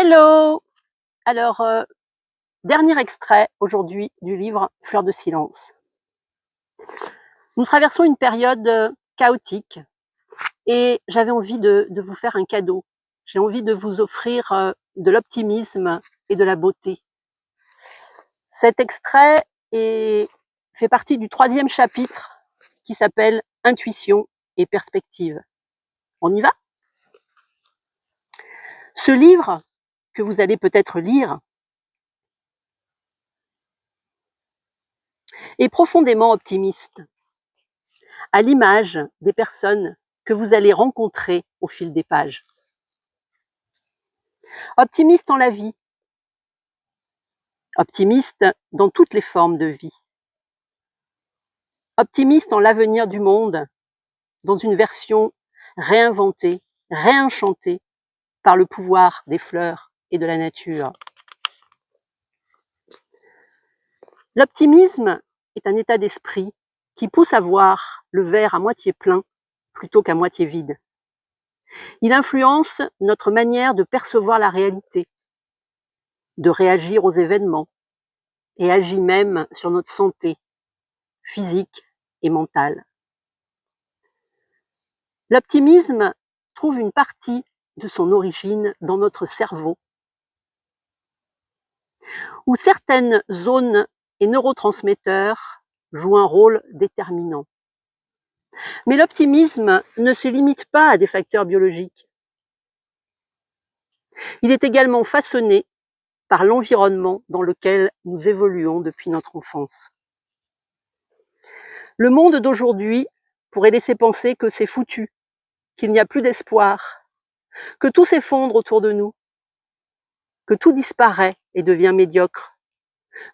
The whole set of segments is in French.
Hello! Alors, dernier extrait aujourd'hui du livre Fleur de silence. Nous traversons une période, chaotique et j'avais envie de vous faire un cadeau. J'ai envie de vous offrir, de l'optimisme et de la beauté. Cet extrait fait partie du 3e chapitre qui s'appelle Intuition et perspective. On y va? Ce livre, que vous allez peut-être lire, est profondément optimiste, à l'image des personnes que vous allez rencontrer au fil des pages. Optimiste en la vie, optimiste dans toutes les formes de vie, optimiste en l'avenir du monde, dans une version réinventée, réenchantée par le pouvoir des fleurs et de la nature. L'optimisme est un état d'esprit qui pousse à voir le verre à moitié plein plutôt qu'à moitié vide. Il influence notre manière de percevoir la réalité, de réagir aux événements et agit même sur notre santé physique et mentale. L'optimisme trouve une partie de son origine dans notre cerveau, où certaines zones et neurotransmetteurs jouent un rôle déterminant. Mais l'optimisme ne se limite pas à des facteurs biologiques. Il est également façonné par l'environnement dans lequel nous évoluons depuis notre enfance. Le monde d'aujourd'hui pourrait laisser penser que c'est foutu, qu'il n'y a plus d'espoir, que tout s'effondre autour de nous, que tout disparaît et devient médiocre,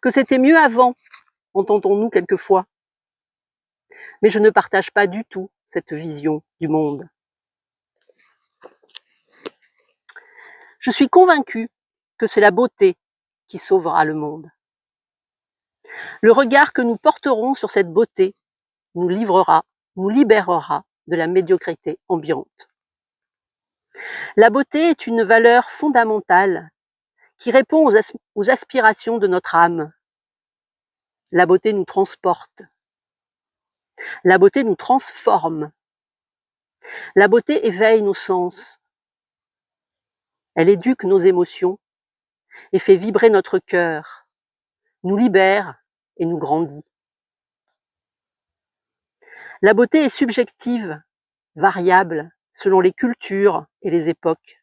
que c'était mieux avant, entendons-nous quelquefois. Mais je ne partage pas du tout cette vision du monde. Je suis convaincue que c'est la beauté qui sauvera le monde. Le regard que nous porterons sur cette beauté nous libérera de la médiocrité ambiante. La beauté est une valeur fondamentale qui répond aux aspirations de notre âme. La beauté nous transporte. La beauté nous transforme. La beauté éveille nos sens. Elle éduque nos émotions et fait vibrer notre cœur, nous libère et nous grandit. La beauté est subjective, variable selon les cultures et les époques.